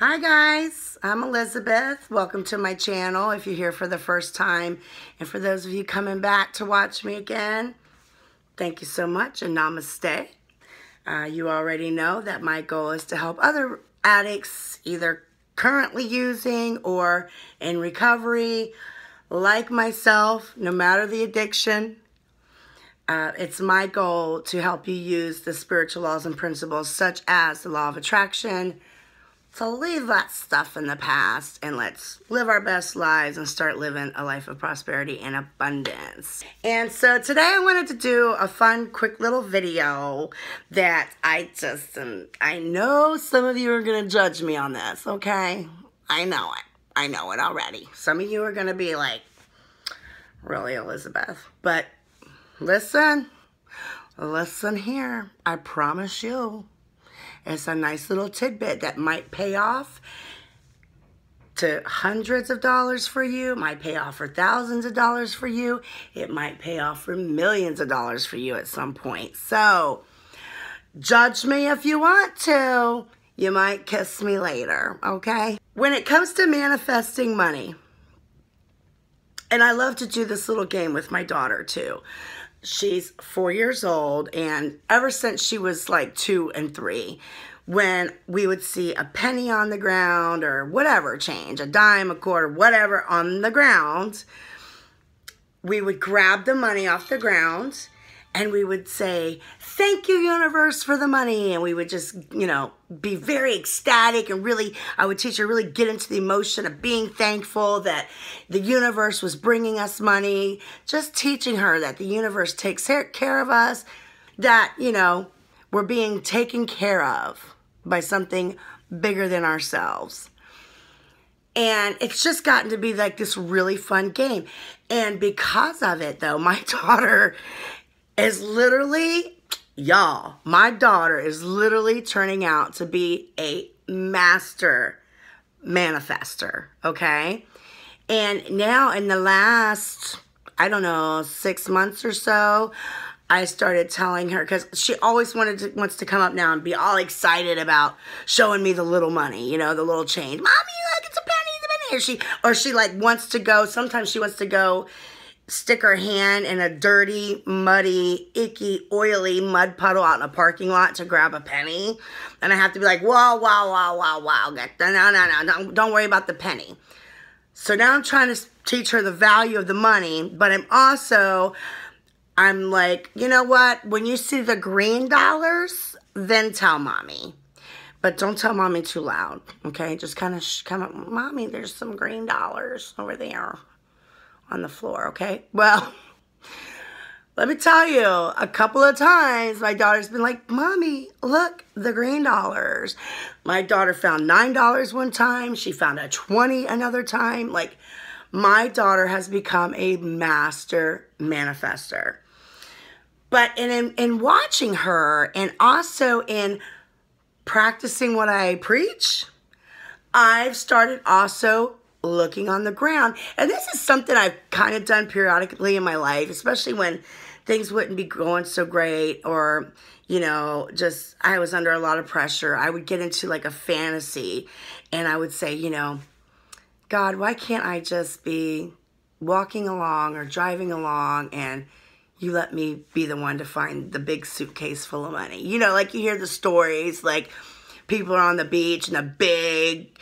Hi guys, I'm Elizabeth. Welcome to my channel if you're here for the first time. And for those of you coming back to watch me again, thank you so much and namaste. You already know that my goal is to help other addicts either currently using or in recovery, like myself, no matter the addiction. It's my goal to help you use the spiritual laws and principles such as the law of attraction. So leave that stuff in the past and let's live our best lives and start living a life of prosperity and abundance. And so today I wanted to do a fun, quick little video that I know some of you are going to judge me on this, okay? I know it. I know it already. Some of you are going to be like, really, Elizabeth? But listen here. I promise you. It's a nice little tidbit that might pay off to hundreds of dollars for you, might pay off for thousands of dollars for you. It might pay off for millions of dollars for you at some point. So, judge me if you want to. You might kiss me later, okay? When it comes to manifesting money, and I love to do this little game with my daughter too. She's 4 years old, and ever since she was like 2 and 3, when we would see a penny on the ground or whatever change, a dime, a quarter, whatever on the ground, we would grab the money off the ground and we would say, "Thank you, universe, for the money." And we would just, be very ecstatic and really, I would teach her really get into the emotion of being thankful that the universe was bringing us money. Just teaching her that the universe takes care of us, that, we're being taken care of by something bigger than ourselves. And it's just gotten to be like this really fun game. And because of it, though, my daughter is literally, my daughter is literally turning out to be a master manifester, okay? And now in the last, 6 months or so, I started telling her, because she always wants to come up now and be all excited about showing me the little money, the little change. "Mommy, look, it's a penny, Or she like wants to go, sometimes she wants to go stick her hand in a dirty, muddy, icky, oily mud puddle out in a parking lot to grab a penny. And I have to be like, whoa. No, don't worry about the penny. So now I'm trying to teach her the value of the money, but I'm like, you know what? When you see the green dollars, then tell mommy. But don't tell mommy too loud, okay? Just kind of, "Mommy, there's some green dollars over there on the floor," okay? Well, let me tell you, a couple of times my daughter's been like, "Mommy, look, the green dollars." My daughter found $9 one time. She found a 20 another time. Like, my daughter has become a master manifester. But in watching her and also in practicing what I preach, I've started also looking on the ground. And this is something I've kind of done periodically in my life, especially when things wouldn't be going so great or, just I was under a lot of pressure. I would get into like a fantasy and I would say, "God, why can't I just be walking along or driving along and you let me be the one to find the big suitcase full of money?" Like you hear the stories, like people are on the beach and a big,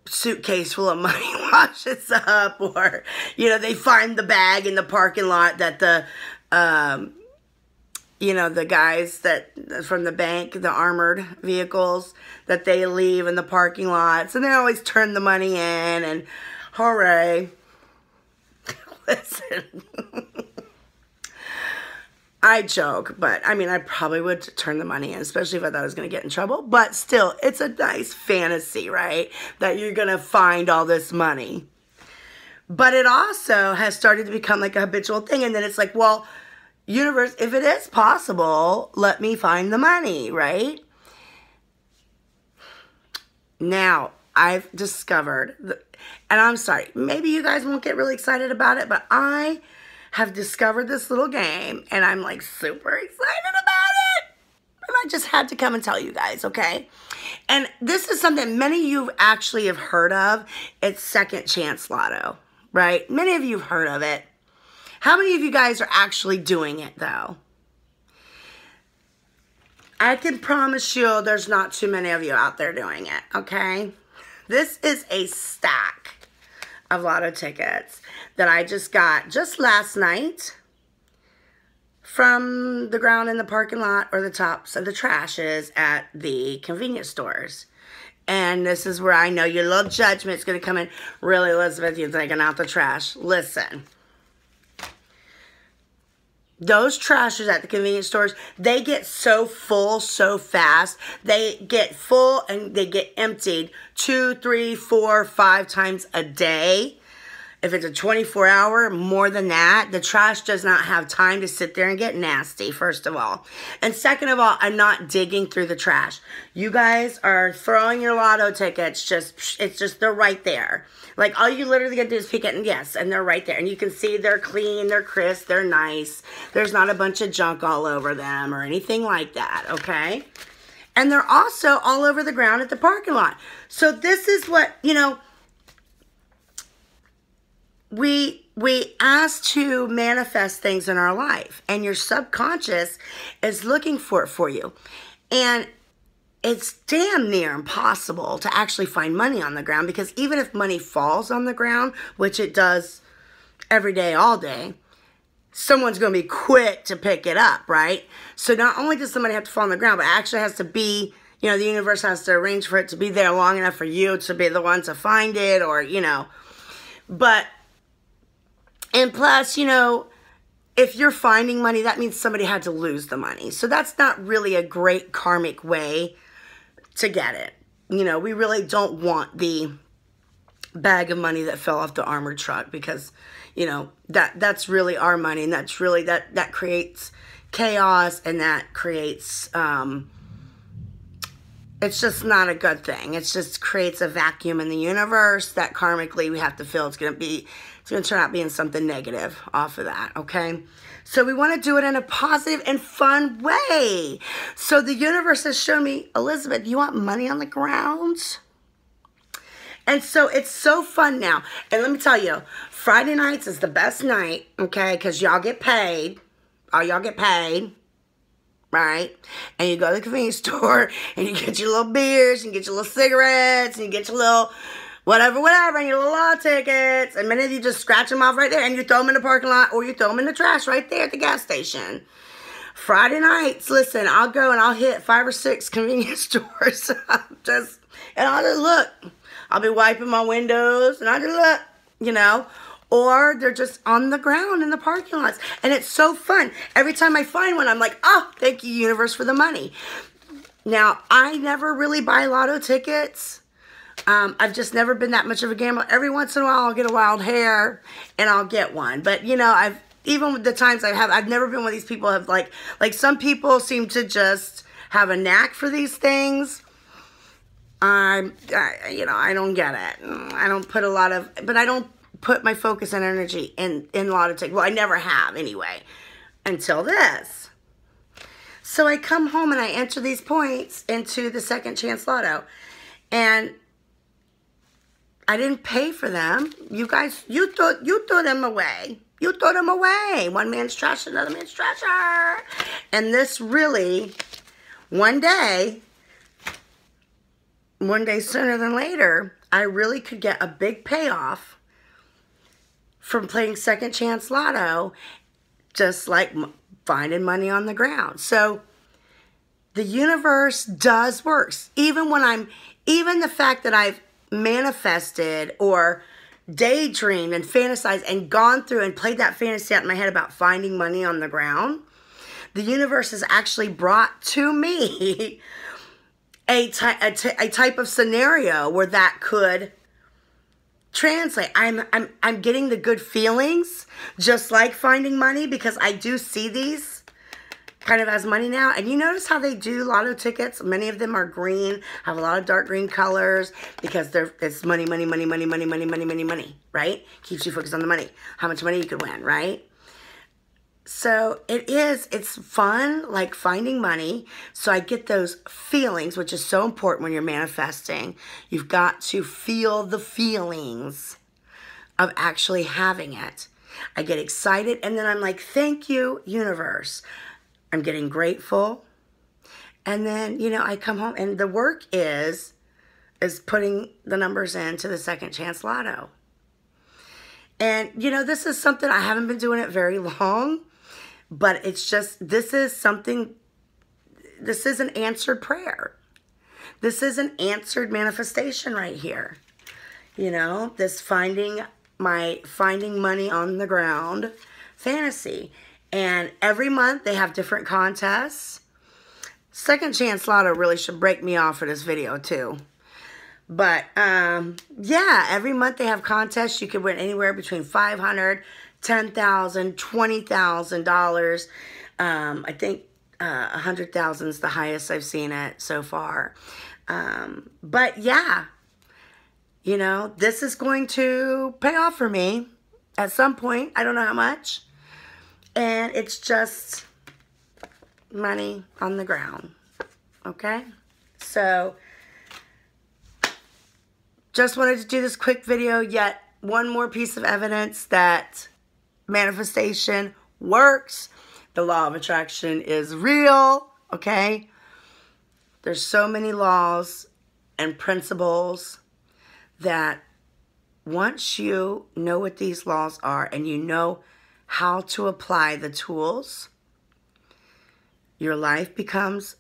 suitcase full of money washes up, or, they find the bag in the parking lot that the guys that from the bank, the armored vehicles that they leave in the parking lots, and they always turn the money in and hooray. Listen. I joke, but I probably would turn the money in, especially if I thought I was going to get in trouble. But still, it's a nice fantasy, right? That you're going to find all this money. But it also has started to become like a habitual thing. And then it's like, well, universe, if it is possible, let me find the money, right? Now, I've discovered, and I'm sorry, maybe you guys won't get really excited about it, but I have discovered this little game, and I'm like super excited about it. And I just had to come and tell you guys, okay? And this is something many of you actually have heard of. It's second chance lotto, right? Many of you have heard of it. How many of you guys are actually doing it, though? I can promise you there's not too many of you out there doing it, okay? This is a stack of lotto tickets that I just got just last night from the ground in the parking lot or the tops of the trashes at the convenience stores. And this is where I know your little judgment's going to come in. Really, Elizabeth, you're taking out the trash. Listen. Those trashes at the convenience stores, they get so full so fast. They get full and they get emptied 2, 3, 4, 5 times a day. If it's a 24-hour, more than that, the trash does not have time to sit there and get nasty, first of all. And second of all, I'm not digging through the trash. You guys are throwing your lotto tickets, they're right there. Like, all you literally gotta do is pick it, and yes, and they're right there. And you can see they're clean, they're crisp, they're nice. There's not a bunch of junk all over them or anything like that, okay? And they're also all over the ground at the parking lot. So this is what, you know, we ask to manifest things in our life, and your subconscious is looking for it for you. And it's damn near impossible to actually find money on the ground, because even if money falls on the ground, which it does every day, all day, someone's going to be quick to pick it up, right? So not only does somebody have to fall on the ground, but it actually has to be, you know, the universe has to arrange for it to be there long enough for you to be the one to find it, or, you know. But, and plus, you know, if you're finding money, that means somebody had to lose the money. So that's not really a great karmic way to get it. You know, we really don't want the bag of money that fell off the armored truck, because, you know, that's really our money, and that's really, that creates chaos, and that creates, it's just not a good thing. It just creates a vacuum in the universe that karmically we have to feel it's going to turn out being something negative off of that, okay? So we want to do it in a positive and fun way. So the universe has shown me, Elizabeth, you want money on the ground? And so it's so fun now. And let me tell you, Friday nights is the best night, okay? Because y'all get paid. All y'all get paid, right? And you go to the convenience store, and you get your little beers, and you get your little cigarettes, and you get your little whatever, and your little lotto tickets, and many of you just scratch them off right there, and you throw them in the parking lot, or you throw them in the trash right there at the gas station. Friday nights, listen, I'll go and I'll hit 5 or 6 convenience stores, and I'll just look. I'll be wiping my windows, and I'll just look, you know, or they're just on the ground in the parking lots, and it's so fun. Every time I find one, I'm like, oh, thank you, universe, for the money. Now, I never really buy lotto tickets. I've just never been that much of a gambler. Every once in a while, I'll get a wild hair, and I'll get one. But, you know, even with the times I've never been one of these people who have, like some people seem to just have a knack for these things. You know, I don't get it. I don't put I don't put my focus and energy in lotto tickets. Well, I never have, anyway, until this. So I come home, and I enter these points into the second chance lotto, and I didn't pay for them. You guys, you throw them away. You throw them away. One man's trash, another man's treasure. And this really, one day sooner than later, I really could get a big payoff from playing second chance lotto, just like finding money on the ground. So the universe does work. Even the fact that I've manifested or daydreamed and fantasized and gone through and played that fantasy out in my head about finding money on the ground, the universe has actually brought to me a type of scenario where that could translate. I'm getting the good feelings, just like finding money, because I do see these kind of as money now. And you notice how they do lotto tickets? Many of them are green, have a lot of dark green colors, because it's money, money, money, money, money, money, money, money, money, right? Keeps you focused on the money. How much money you could win, right? So it's fun, like finding money. So I get those feelings, which is so important when you're manifesting. You've got to feel the feelings of actually having it. I get excited, and then I'm like, thank you, universe. I'm getting grateful. And then, I come home, and the work is putting the numbers into the second chance lotto. And, this is something, I haven't been doing it very long, but it's just, this is an answered prayer. This is an answered manifestation right here. This finding money on the ground fantasy. And every month they have different contests. Second Chance Lotto really should break me off for this video too. But yeah, every month they have contests. You could win anywhere between $500, $10,000, $20,000. I think 100,000 is the highest I've seen it so far. But yeah, this is going to pay off for me at some point. I don't know how much. And it's just money on the ground. Okay? So, just wanted to do this quick video. Yet one more piece of evidence that manifestation works. The law of attraction is real. Okay? There's so many laws and principles that once you know what these laws are and you know how to apply the tools, your life becomes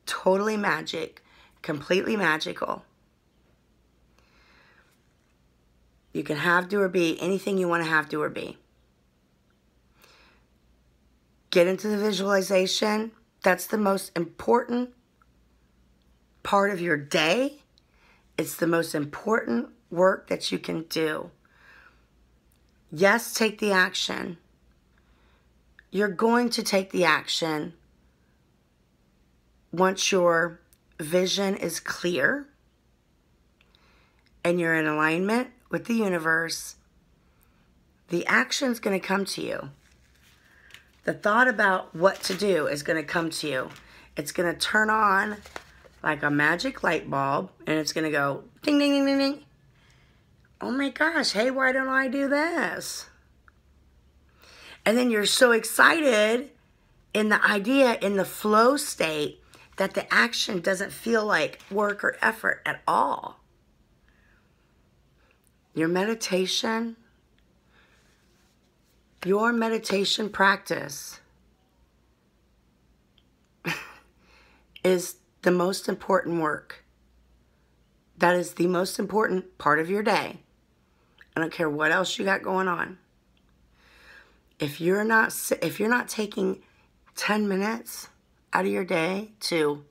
totally magic, completely magical. You can have, do, or be anything you want to have, do, or be. Get into the visualization. That's the most important part of your day. It's the most important work that you can do. Yes, take the action. You're going to take the action once your vision is clear and you're in alignment with the universe. The action's going to come to you. The thought about what to do is going to come to you. It's going to turn on like a magic light bulb, and it's going to go ding, ding, ding, ding, ding. Oh my gosh, hey, why don't I do this? And then you're so excited in the idea, in the flow state, that the action doesn't feel like work or effort at all. Your meditation practice is the most important work. That is the most important part of your day. I don't care what else you got going on. If you're not taking 10 minutes out of your day to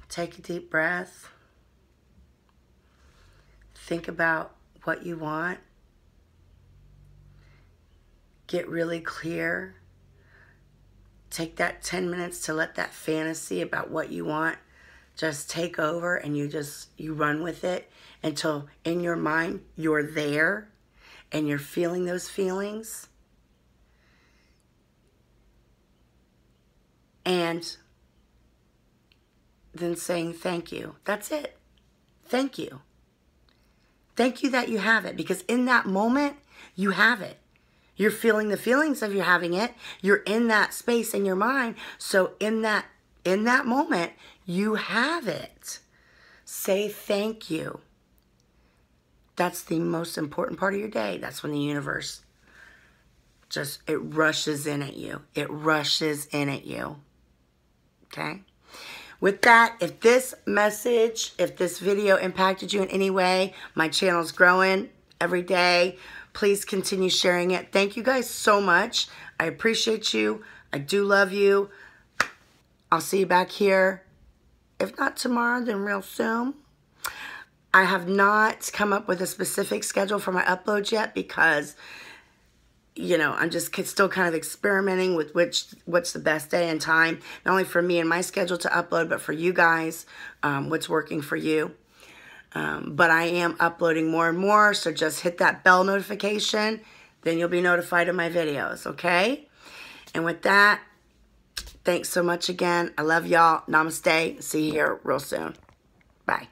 take a deep breath, think about what you want, get really clear, take that 10 minutes to let that fantasy about what you want just take over, and you run with it until in your mind you're there and you're feeling those feelings. And then saying thank you. That's it. Thank you. Thank you that you have it, because in that moment you have it. You're feeling the feelings of you having it. You're in that space in your mind. So in that moment, you have it. Say thank you. That's the most important part of your day. That's when the universe it rushes in at you. It rushes in at you. Okay? With that, if this video impacted you in any way, my channel's growing every day. Please continue sharing it. Thank you guys so much. I appreciate you. I do love you. I'll see you back here. If not tomorrow, then real soon. I have not come up with a specific schedule for my uploads yet because, I'm just still kind of experimenting with what's the best day and time. Not only for me and my schedule to upload, but for you guys, what's working for you. But I am uploading more and more, so just hit that bell notification. then you'll be notified of my videos, okay? And with that, thanks so much again. I love y'all. Namaste. See you here real soon. Bye.